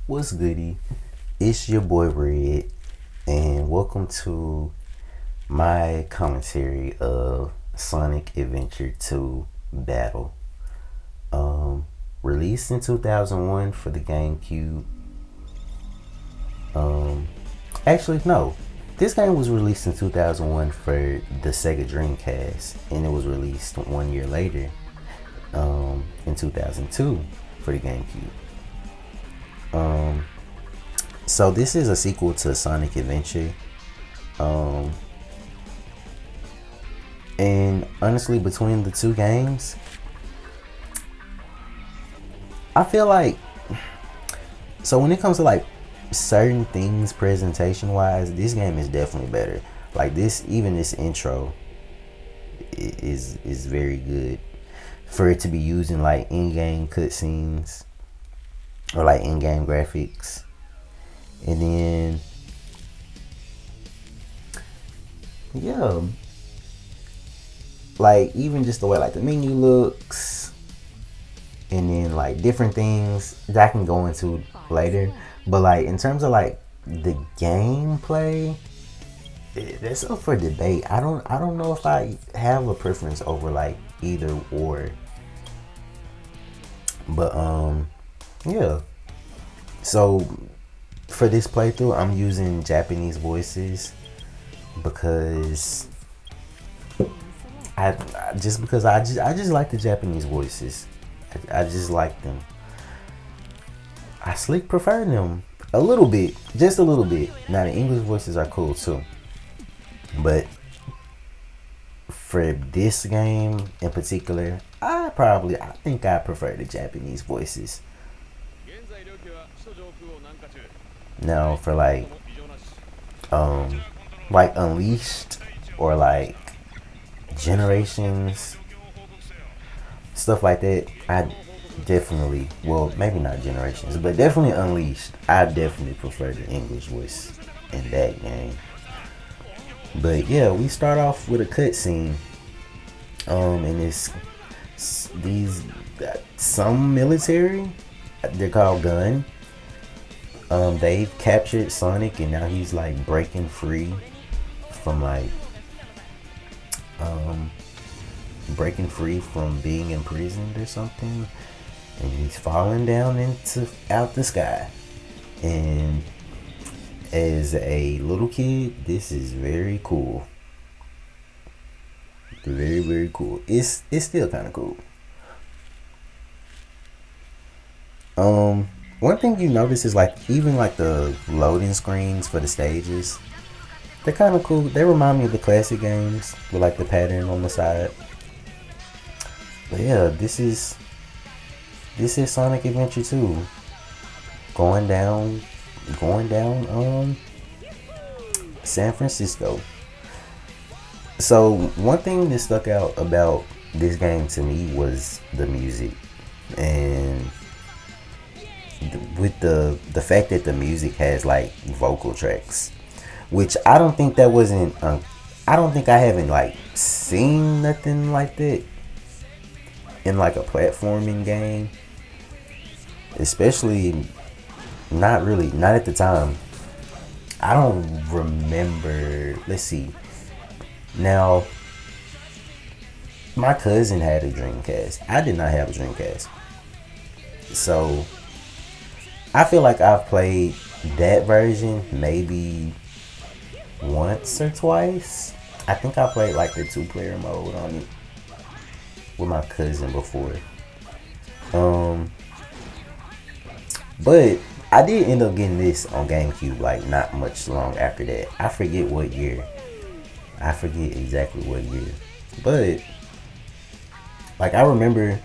What's goody? It's your boy Red, and welcome to my commentary of Sonic Adventure 2 Battle. Um, Released in 2001 for the GameCube. Um, Actually, no. This game was released in 2001 for the Sega Dreamcast, and it was released 1 year later, in 2002 for the GameCube. Um, so this is a sequel to Sonic Adventure. Um, and honestly, between the two games, I feel like when it comes to like certain things presentation wise, this game is definitely better. Like this intro is very good for it to be used in like in-game cutscenes or like in-game graphics, and then yeah, like even just the way like the menu looks, and then like different things that I can go into later. But like in terms of like the gameplay, that's up for debate. I don't know if I have a preference over like either or. But yeah. So for this playthrough, I'm using Japanese voices because I just like the Japanese voices. I just like them. I slick prefer them a little bit, just a little bit. Now the English voices are cool too, but for this game in particular, I think I prefer the Japanese voices. Now for um like Unleashed or like Generations, stuff like that, I definitely, well, maybe not Generations, but definitely Unleashed, I definitely prefer the English voice in that game. But yeah, we start off with a cutscene, and it's these some military, they're called Gun. They've captured Sonic, and now he's like breaking free from um being imprisoned or something, and he's falling down into out the sky. And as a little kid, this is very cool, very very cool. It's still kind of cool. One thing you notice is like even like the loading screens for the stages, they're kind of cool. They remind me of the classic games with like the pattern on the side. But yeah, this is Sonic Adventure 2 going down San Francisco. So one thing that stuck out about this game to me was the music, and with the fact that the music has like vocal tracks, which I don't think that wasn't I don't think I haven't like seen nothing like that in like a platforming game, especially not at the time. I don't remember. Let's see. Now, my cousin had a Dreamcast. I did not have a Dreamcast. So, I feel like I've played that version maybe once or twice. I think I played like the 2-player mode on it with my cousin before. Um, but I did end up getting this on GameCube like not much long after that. I forget what year. I forget exactly what year. But like I remember,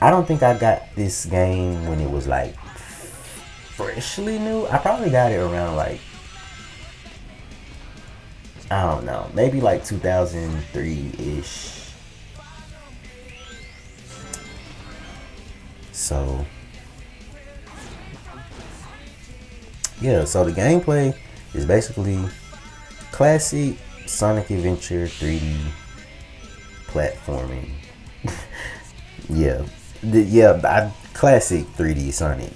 I don't think I got this game when it was like freshly new. I probably got it around like, I don't know, maybe like 2003-ish. So yeah, so the gameplay is basically classic Sonic Adventure 3D platforming. Yeah, classic 3D Sonic.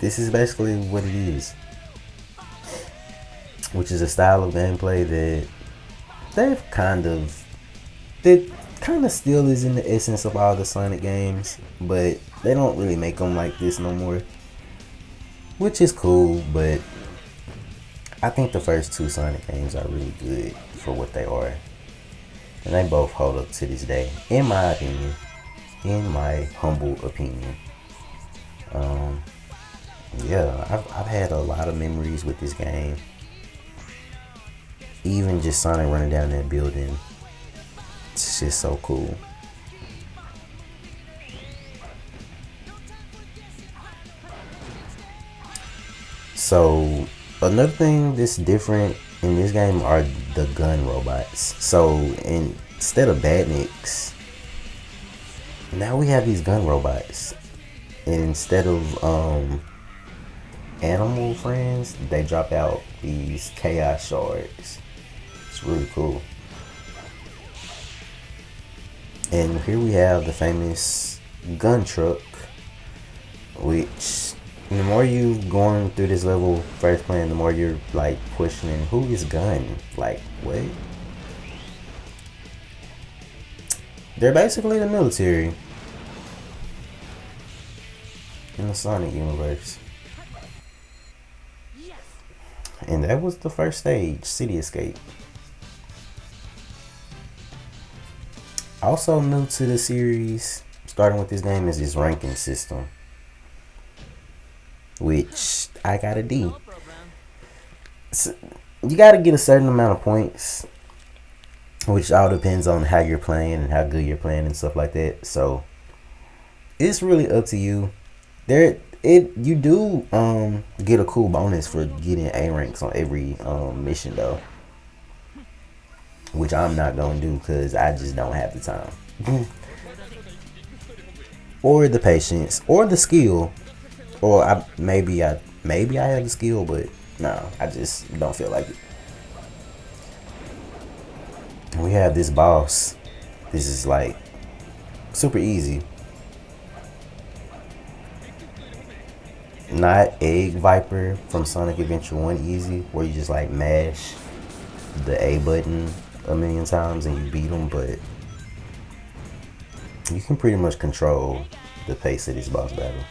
this is basically what it is, which is a style of gameplay that they've kind of that kind of still is in the essence of all the Sonic games, but they don't really make them like this no more, which is cool. But I think the first two Sonic games are really good for what they are, and they both hold up to this day, in my opinion, in my humble opinion. Um, yeah, I've had a lot of memories with this game. Even just Sonic running down that building, it's just so cool. So another thing that's different in this game are the gun robots. So instead of badniks, now we have these gun robots. And instead of animal friends, they drop out these chaos shards. It's really cool. And here we have the famous gun truck, which the more you going through this level first playing, the more you're like questioning who is Gun? Like, what? They're basically the military in the Sonic universe. And that was the first stage, City Escape. Also new to the series, starting with this game, is this ranking system, which I got a D. So you got to get a certain amount of points, which all depends on how you're playing and how good you're playing and stuff like that. So it's really up to you. You do get a cool bonus for getting A ranks on every mission though, which I'm not gonna do because I just don't have the time or the patience or the skill, or maybe I have the skill, but no, I just don't feel like it. We have this boss. This is like super easy. Not Egg Viper from Sonic Adventure 1 easy, where you just like mash the A button a million times and you beat them, but you can pretty much control the pace of this boss battle.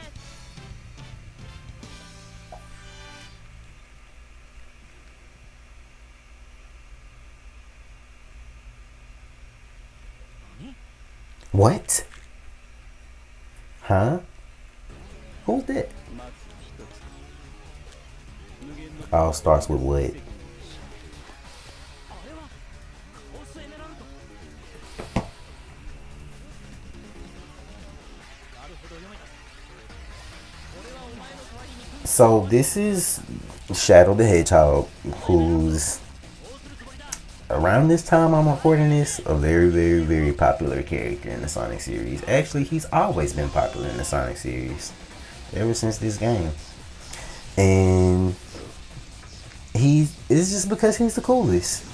What? Huh? Who's that? All starts with what? So this is Shadow the Hedgehog, who's around this time I'm recording this, a very, very, very popular character in the Sonic series. Actually, he's always been popular in the Sonic series ever since this game. And it's just because he's the coolest.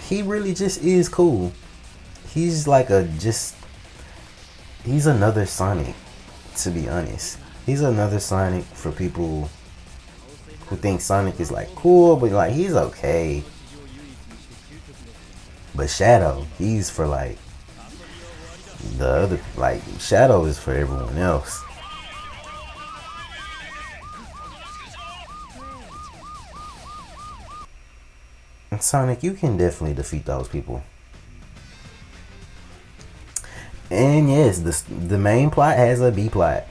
He really just is cool. He's like he's another Sonic, to be honest. He's another Sonic for people who think Sonic is like cool, but like he's okay. But Shadow, he's for like the other, like Shadow is for everyone else. And Sonic, you can definitely defeat those people. And yes, the main plot has a B plot,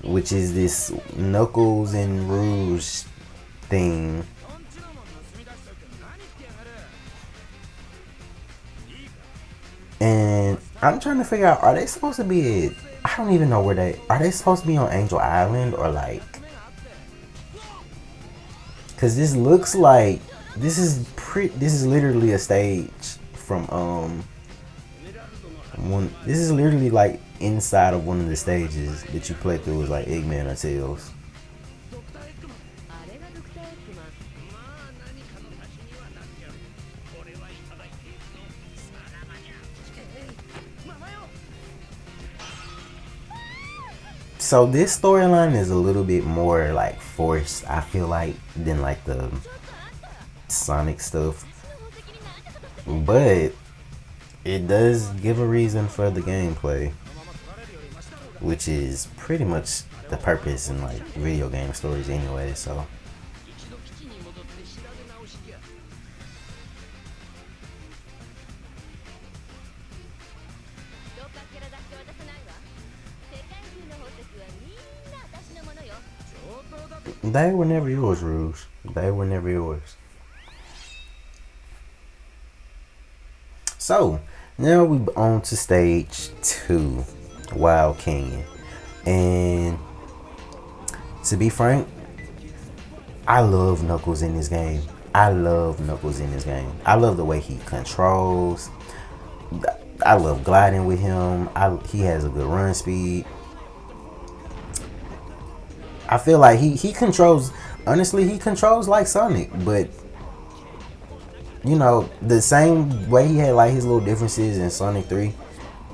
which is this Knuckles and Rouge thing. And I'm trying to figure out, are they supposed to be I don't even know where are they supposed to be on Angel Island, or like, cause this looks like this is literally a stage from this is literally like inside of one of the stages that you play through as like Eggman or Tails. So this storyline is a little bit more like forced, I feel like, than like the Sonic stuff. But it does give a reason for the gameplay, which is pretty much the purpose in like video game stories anyway. So they were never yours, Rouge. They were never yours. So now we on to stage 2, Wild Canyon. And to be frank, I love Knuckles in this game. I love Knuckles in this game. I love the way he controls. I love gliding with him. He has a good run speed. I feel like he controls, honestly, he controls like Sonic, but you know, the same way he had like his little differences in Sonic 3,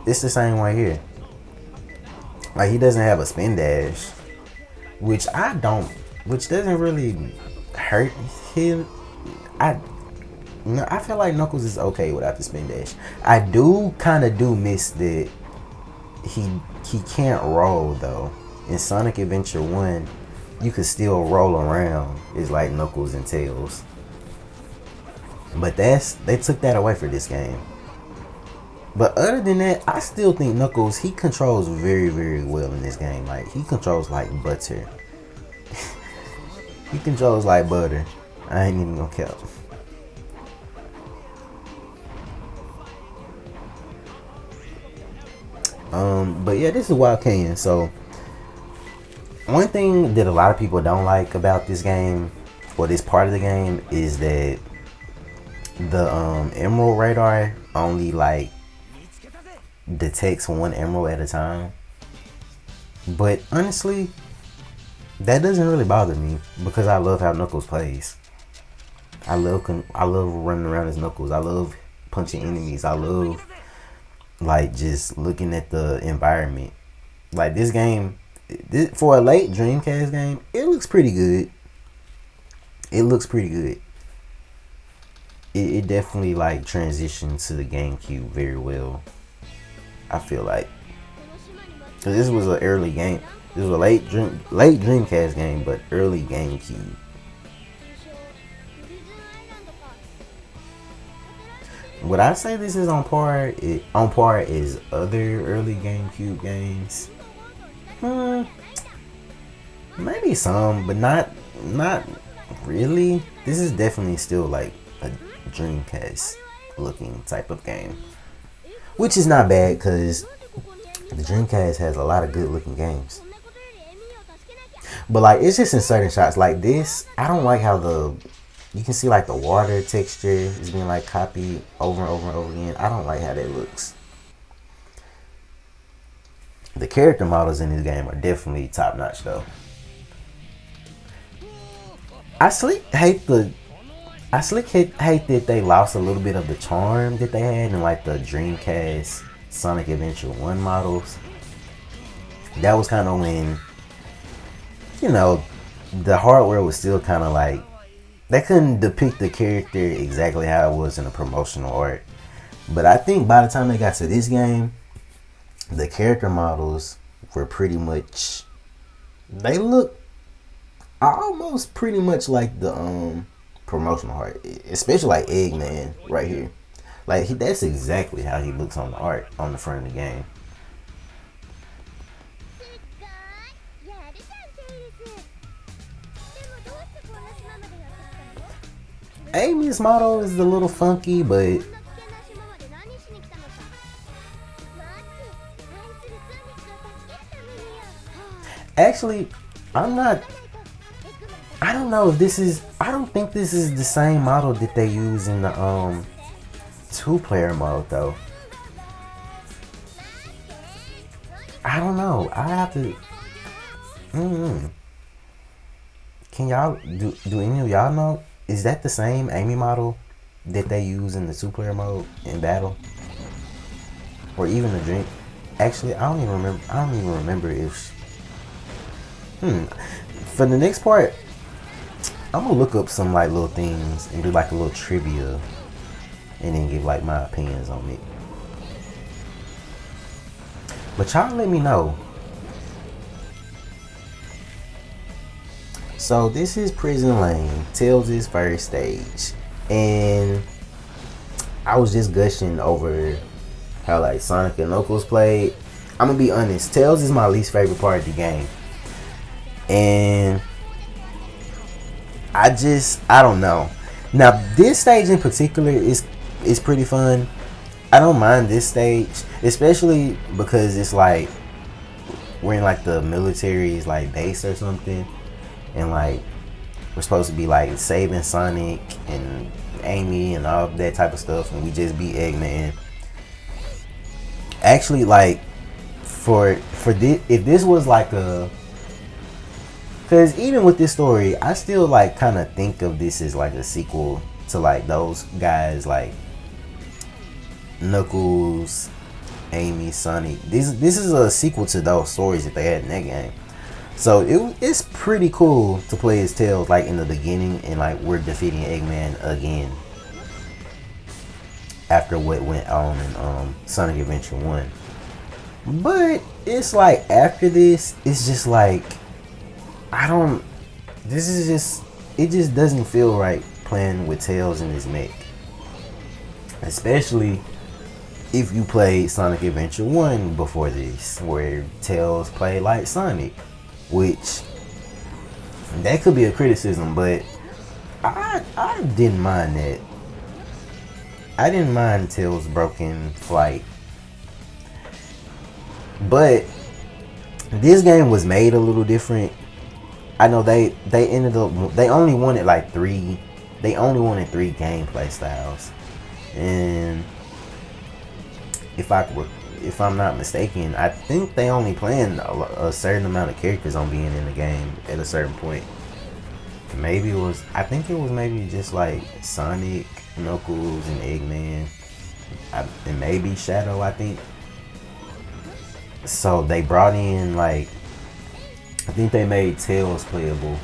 it's the same way here. Like, he doesn't have a spin dash, which doesn't really hurt him. I feel like Knuckles is okay without the spin dash. I kind of miss that he can't roll though. In Sonic Adventure 1, you could still roll around. It's like Knuckles and Tails. But they took that away for this game. But other than that, I still think Knuckles, he controls very, very well in this game. Like, he controls like butter. He controls like butter. I ain't even gonna count. But yeah, this is Wild Canyon. So one thing that a lot of people don't like about this game, or this part of the game, is that the emerald radar only like detects one emerald at a time. But honestly, that doesn't really bother me because I love how Knuckles plays. I love running around as Knuckles. I love punching enemies. I love like just looking at the environment. Like, this game, for a late Dreamcast game, it looks pretty good. It looks pretty good. It definitely like transitioned to the GameCube very well, I feel like. Cause this was an early game. This was a late Dreamcast game, but early GameCube. Would I say this is on par as other early GameCube games? Maybe some, but not really. This is definitely still like a Dreamcast looking type of game, which is not bad because the Dreamcast has a lot of good looking games. But like, it's just in certain shots like this, I don't like how you can see like the water texture is being like copied over and over and over again. I don't like how that looks. The character models in this game are definitely top notch though. I hate that they lost a little bit of the charm that they had in like the Dreamcast Sonic Adventure 1 models. That was kind of when, you know, the hardware was still kind of like, they couldn't depict the character exactly how it was in the promotional art. But I think by the time they got to this game, the character models were pretty much, they look almost pretty much like the promotional art, especially like Eggman right here. Like, that's exactly how he looks on the art on the front of the game. Amy's model is a little funky, but actually, I don't know if this is, I don't think this is the same model that they use in the 2-player mode though. I don't know. I have to. Can y'all do any of y'all know? Is that the same Amy model that they use in the 2-player mode in battle, or even the Dream? Actually, I don't even remember if For the next part, I'm gonna look up some like little things and do like a little trivia, and then give like my opinions on it. But y'all let me know. So this is Prison Lane, Tails' first stage, and I was just gushing over how like Sonic and Knuckles played. I'm gonna be honest, Tails is my least favorite part of the game, and I don't know. Now this stage in particular is pretty fun. I don't mind this stage, especially because it's like we're in like the military's like base or something, and like we're supposed to be like saving Sonic and Amy and all that type of stuff, and we just beat Eggman. Actually, like for this, if this was like a, because even with this story, I still like kind of think of this as like a sequel to like those guys like Knuckles, Amy, Sonic. This is a sequel to those stories that they had in that game. So it's pretty cool to play as Tails like in the beginning, and like we're defeating Eggman again after what went on in Sonic Adventure 1. But it's like after this, it's just like it just doesn't feel right playing with Tails in his mech. Especially if you played Sonic Adventure 1 before this, where Tails played like Sonic. Which, that could be a criticism, but I didn't mind that. I didn't mind Tails' broken flight. But this game was made a little different. I know they only wanted like three gameplay styles. And if I'm not mistaken, I think they only planned a certain amount of characters on being in the game at a certain point. Maybe I think it was maybe just like Sonic, Knuckles, and Eggman, and maybe Shadow, I think. So they brought in like, I think they made Tails playable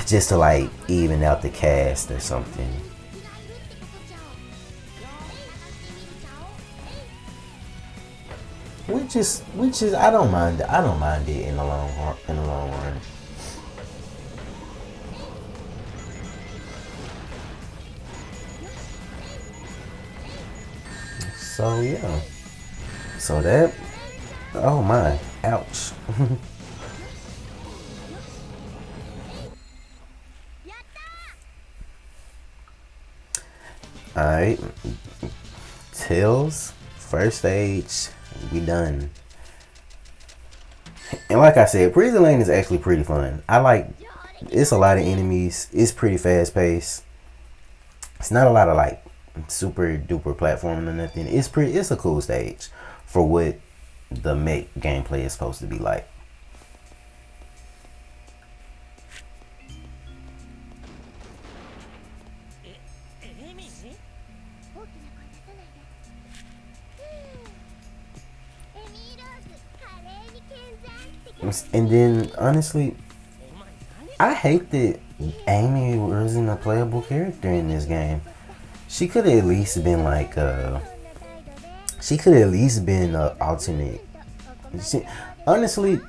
just to like even out the cast or something. Which is I don't mind it in the long run. So yeah. So that, oh my, ouch. Alright. Tails, first stage, we done. And like I said, Prison Lane is actually pretty fun. It's a lot of enemies. It's pretty fast paced. It's not a lot of like super duper platforming or nothing. It's a cool stage for what the mech gameplay is supposed to be like. And then honestly, I hate that Amy wasn't a playable character in this game. She could have at least been like she could have at least been an alternate. Honestly,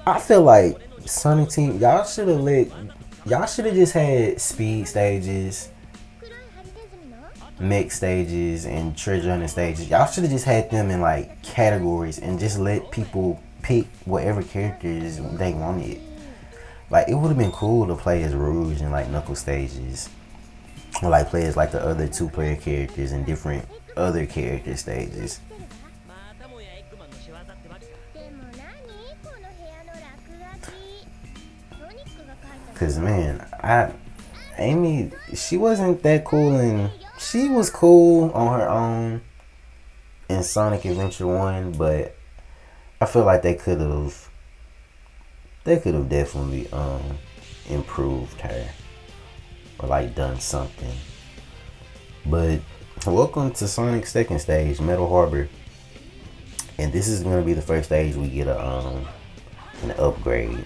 I feel like Sonic Team, y'all should have just had speed stages, mech stages, and treasure hunting stages. Y'all should have just had them in like categories and just let people pick whatever characters they wanted. Like, it would have been cool to play as Rouge and like Knuckles stages, or like play as like the other 2-player characters in different other character stages. Cause man, Amy, she wasn't that cool, and she was cool on her own in Sonic Adventure 1, but I feel like they could have definitely improved her, or like done something. But welcome to Sonic's second stage, Metal Harbor. And this is gonna be the first stage we get an upgrade.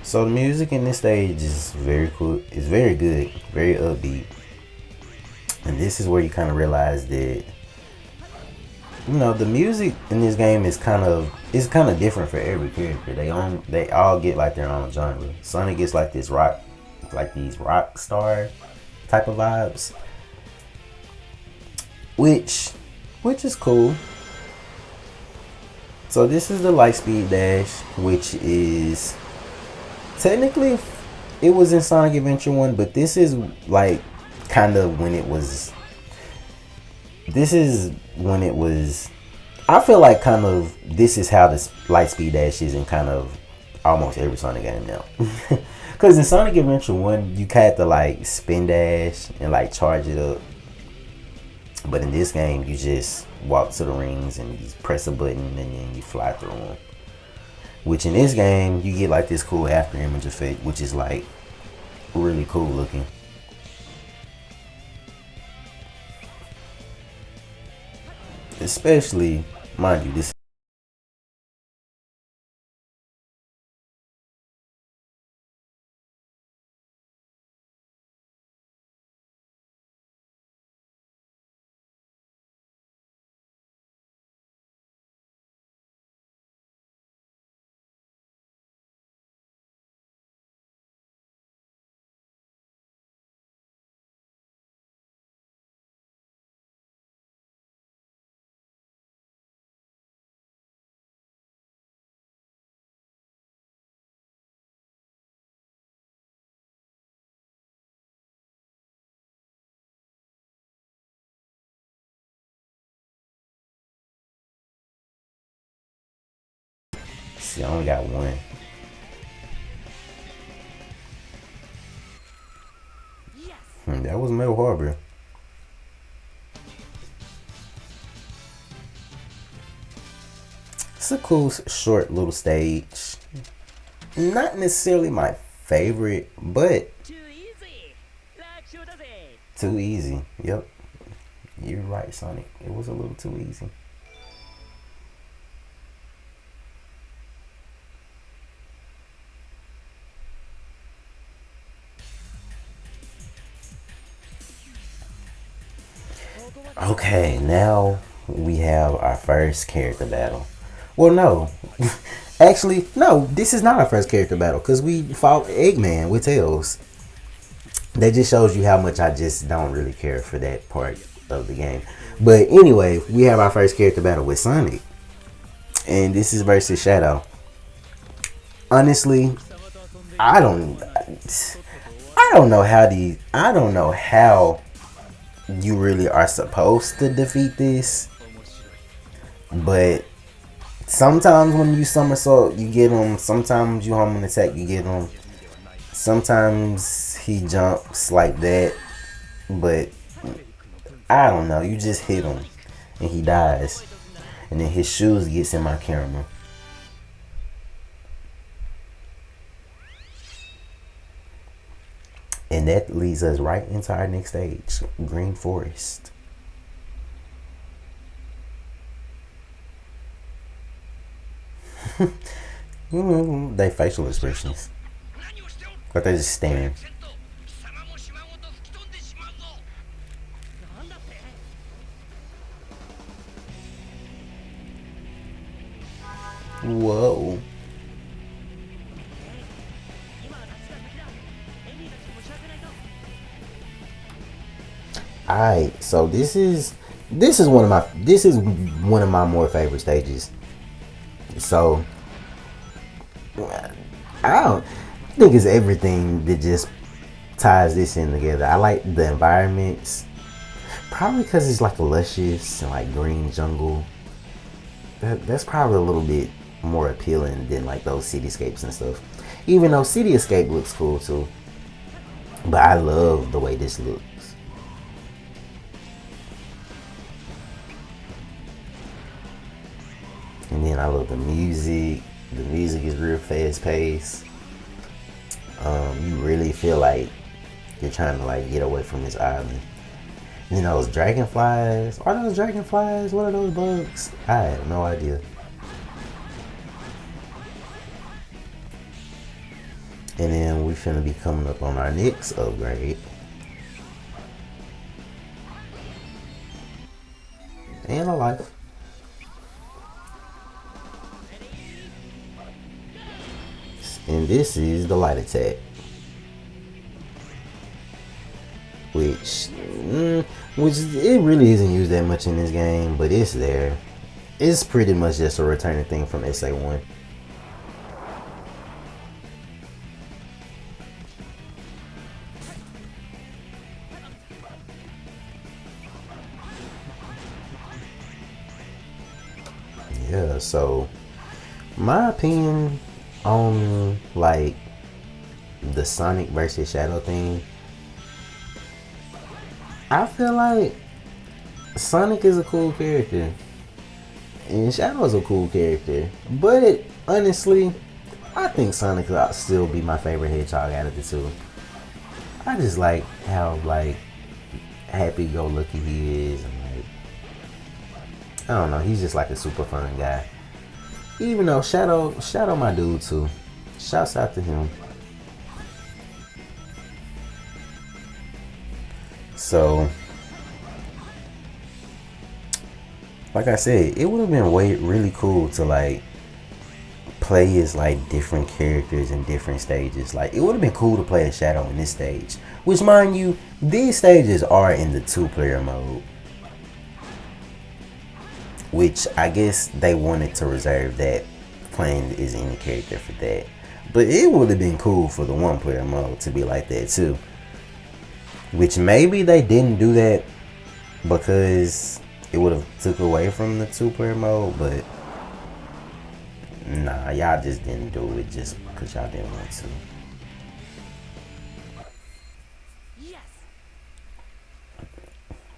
So the music in this stage is very cool. It's very good, very upbeat. And this is where you kind of realize that, you know, the music in this game is kind of different for every character. They all get like their own genre. Sonic gets like this rock, like these rock star type of vibes, which is cool. So this is the Lightspeed Dash, which is technically it was in Sonic Adventure 1, but this is like kind of when it was. This is when it was. I feel like kind of this is how this Lightspeed Dash is in kind of almost every Sonic game now. Because in Sonic Adventure 1, you had to like spin dash and like charge it up. But in this game, you just walk to the rings and you press a button and then you fly through them. Which in this game, you get like this cool after image effect, which is like really cool looking. Especially, mind you, this. See, I only got one. That was Metal Harbor. It's a cool, short little stage. Not necessarily my favorite, but too easy. Yep, you're right, Sonic. It was a little too easy. Okay, now we have our first character battle. Well, no. Actually, no, this is not our first character battle because we fought Eggman with Tails. That just shows you how much I just don't really care for that part of the game. But anyway, we have our first character battle with Sonic. And this is versus Shadow. Honestly, I don't know how you really are supposed to defeat this. But sometimes when you somersault, you get him. Sometimes you home and attack, you get him. Sometimes he jumps like that. But I don't know. You just hit him and he dies. And then his shoes gets in my camera. And that leads us right into our next stage, Green Forest. They facial expressions. But they're just staring. Whoa. Alright, so this is one of my more favorite stages. So I don't think it's everything that just ties this in together. I like the environments, probably because it's like a luscious and like green jungle. That's probably a little bit more appealing than like those cityscapes and stuff. Even though City Escape looks cool too, but I love the way this looks. And then I love the music. The music is real fast paced. You really feel like you're trying to like get away from this island. You know, those dragonflies. Are those dragonflies? What are those bugs? I have no idea. And then we finna be coming up on our next upgrade. And a life. And this is the light attack. Which it really isn't used that much in this game, but it's there. It's pretty much just a returning thing from SA1. Yeah, so my opinion on like the Sonic versus Shadow thing, I feel like Sonic is a cool character and Shadow's a cool character, but honestly, I think Sonic will still be my favorite Hedgehog out of the two. I just like how like happy-go-lucky he is, and like I don't know, he's just like a super fun guy. Even though Shadow my dude too. Shouts out to him. So, like I said, it would have been really cool to like play as like different characters in different stages. Like it would have been cool to play as Shadow in this stage. Which, mind you, these stages are in the 2-player mode. Which I guess they wanted to reserve that playing as any character for that. But it would have been cool for the 1-player mode to be like that too. Which maybe they didn't do that because it would have took away from the 2-player mode, but nah, y'all just didn't do it just because y'all didn't want to. Yes.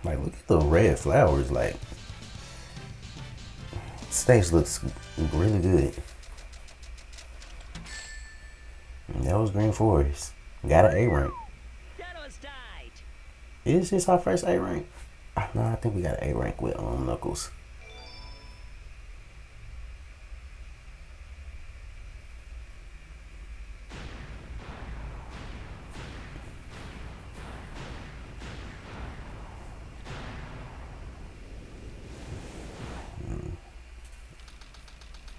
Like, look at the red flowers. Like, stage looks really good. And that was Green Forest. Got an A rank. Is this our first A rank? No, I think we got an A rank with Knuckles.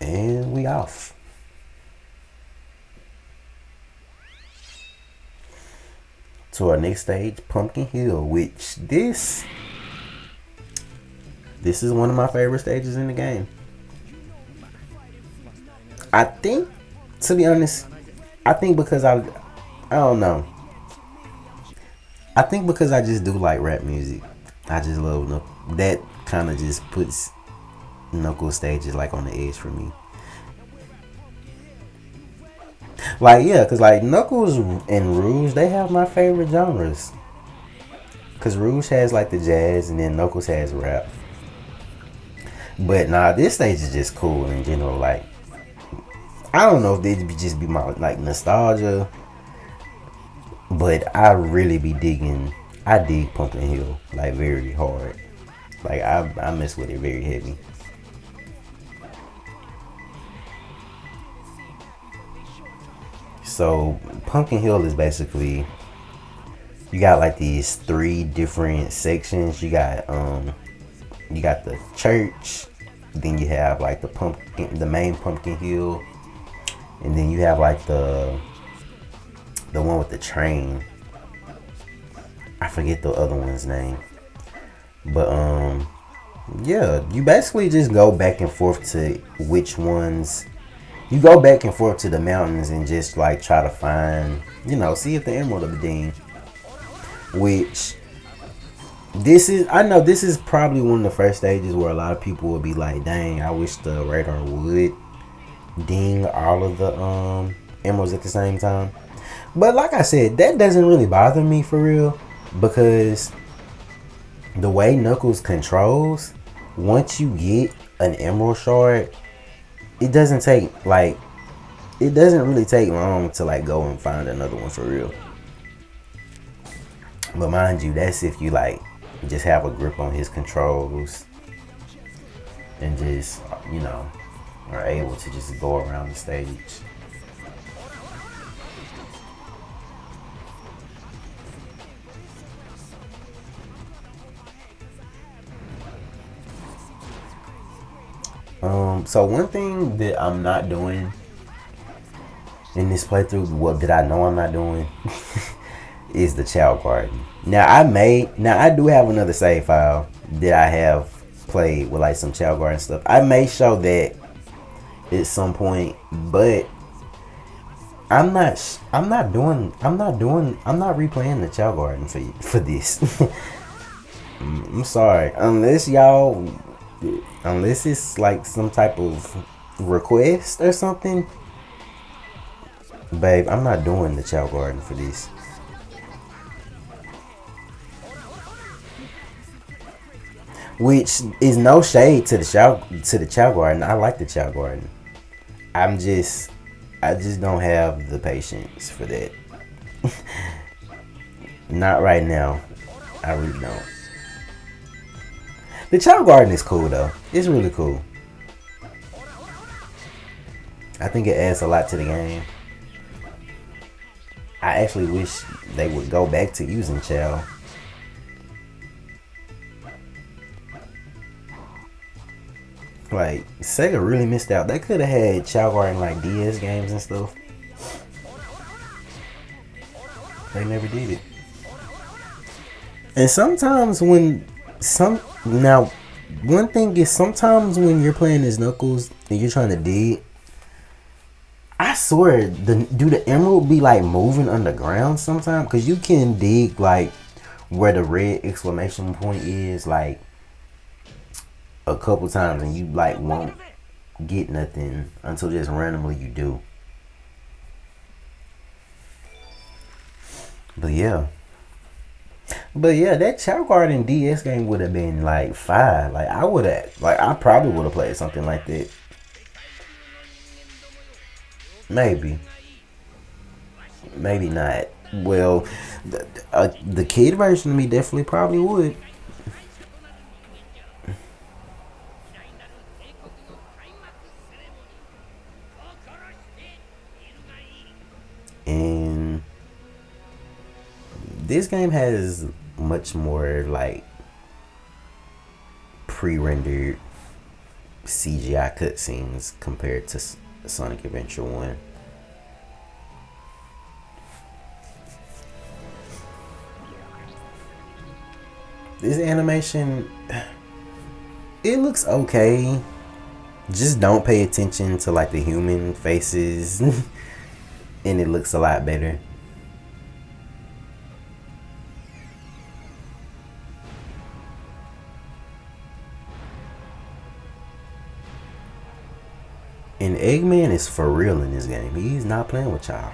And we off. To our next stage, Pumpkin Hill, which this is one of my favorite stages in the game. I think, to be honest, I think because I don't know. I think because I just do like rap music. I just love that kind of just puts Knuckles stages like on the edge for me. Like, yeah, because like Knuckles and Rouge, they have my favorite genres. Because Rouge has like the jazz and then Knuckles has rap. But nah, this stage is just cool in general. Like, I don't know if it'd just be my like nostalgia, but I really be digging. I dig Pumpkin Hill like very hard. Like I mess with it very heavy. So Pumpkin Hill is basically, you got like these 3 different sections. You got the church, then you have like the main Pumpkin Hill, and then you have like the one with the train. I forget the other one's name, but yeah, you basically just go back and forth to which ones. You go back and forth to the mountains and just like try to find, see if the emerald of the ding. Which I know this is probably one of the first stages where a lot of people will be like, dang, I wish the radar would ding all of the emeralds at the same time. But like I said, that doesn't really bother me for real, because the way Knuckles controls, once you get an emerald shard, it doesn't really take long to like go and find another one for real. But mind you, that's if you like just have a grip on his controls and just, you know, are able to just go around the stage. So one thing that I'm not doing in this playthrough, what that I know I'm not doing, is the Chow Garden. Now I do have another save file that I have played with like some Chow Garden stuff. I may show that at some point, but I'm not replaying the Chow Garden for this. I'm sorry, unless it's like some type of request or something, babe. I'm not doing the Chow Garden for this. Which is no shade to the Chow Garden. I like the Chow Garden. I'm just I just don't have the patience for that. Not right now. I really don't. The Chow Garden is cool though. It's really cool. I think it adds a lot to the game. I actually wish they would go back to using Chow. Like, Sega really missed out. They could have had Chow Garden like DS games and stuff. They never did it. And sometimes when some now one thing is sometimes when you're playing as Knuckles and you're trying to dig, I swear the emerald be like moving underground sometimes, because you can dig like where the red exclamation point is like a couple times and you like won't get nothing until just randomly you do. But yeah. But yeah, that Chow Garden DS game would have been like fire. I probably would have played something like that. Maybe. Maybe not. Well, the kid version of me definitely probably would. And this game has much more like pre-rendered CGI cutscenes compared to Sonic Adventure 1. This animation, it looks okay. Just don't pay attention to like the human faces and it looks a lot better. And Eggman is for real in this game. He's not playing with y'all.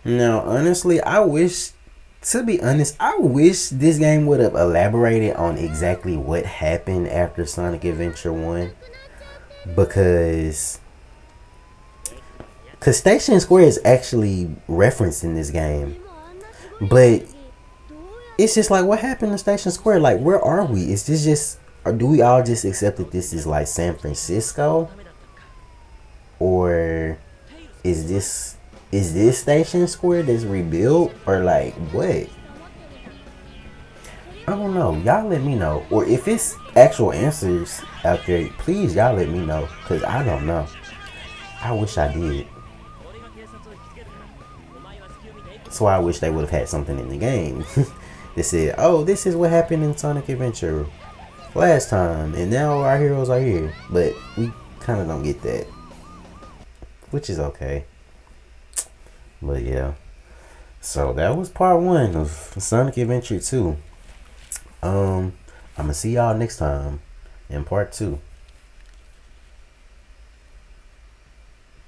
Now, honestly, to be honest, I wish this game would have elaborated on exactly what happened after Sonic Adventure 1. Because Station Square is actually referenced in this game. But it's just like, what happened to Station Square? Like, where are we? Is this just, or do we all just accept that this is like San Francisco? Or is this Station Square that's rebuilt? Or like, what? I don't know. Y'all let me know. Or if it's actual answers out there, please y'all let me know. Because I don't know. I wish I did. That's why I wish they would have had something in the game that said, oh, this is what happened in Sonic Adventure last time, and now our heroes are here. But we kind of don't get that, which is okay. But yeah, so that was part 1 of Sonic Adventure 2. I'm gonna see y'all next time in part 2.